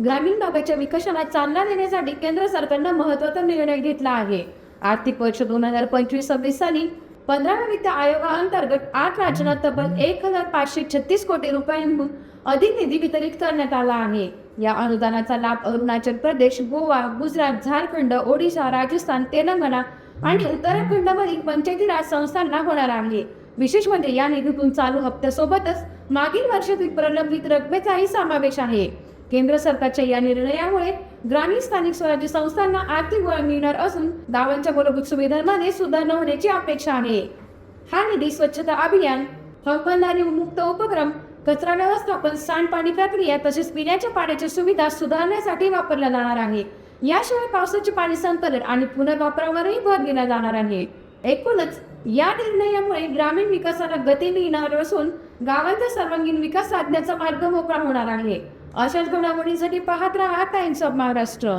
ग्रामीण भागाच्या विकासाला चालना देण्यासाठी केंद्र सरकारनं महत्त्वाचा निर्णय घेतला आहे. आर्थिक वर्ष 2025-26 साली 15व्या वित्त आयोगाअंतर्गत 8 राज्यांना तब्बल 1,536 कोटी रुपयांहून अधिक निधी वितरित करण्यात आला आहे. या अनुदानाचा लाभ अरुणाचल प्रदेश, गोवा, गुजरात, झारखंड, ओडिशा, राजस्थान, तेलंगणा आणि उत्तराखंडमधील पंचायती राज संस्थांना होणार आहे. विशेष म्हणजे या निधीतून चालू हप्त्यासोबतच मागील वर्षातील प्रलंबित रकमेचाही समावेश आहे. केंद्र सरकारच्या या निर्णयामुळे ग्रामीण स्थानिक स्वराज्य संस्थांना आर्थिक बळ मिळणार असून गावांच्या मूलभूत सुविधांमध्ये सुधारणा होण्याची अपेक्षा आहे. हा निधी स्वच्छता अभियान, हागणदारी मुक्त उपक्रम, कचरा व्यवस्थापन, सांडपाणी प्रक्रिया तसेच पिण्याच्या पाण्याच्या सुविधा सुधारण्यासाठी वापरला जाणार आहे. याशिवाय पावसाचे पाणी संकलन आणि पुनर्वापरावरही भर दिला जाणार आहे. एकूणच या निर्णयामुळे ग्रामीण विकासाला गती मिळणार असून गावांचा सर्वांगीण विकास साधण्याचा मार्ग मोकळा होणार आहे. अशाच घडामोडींसाठी पाहत राहा टाइम्स ऑफ महाराष्ट्र.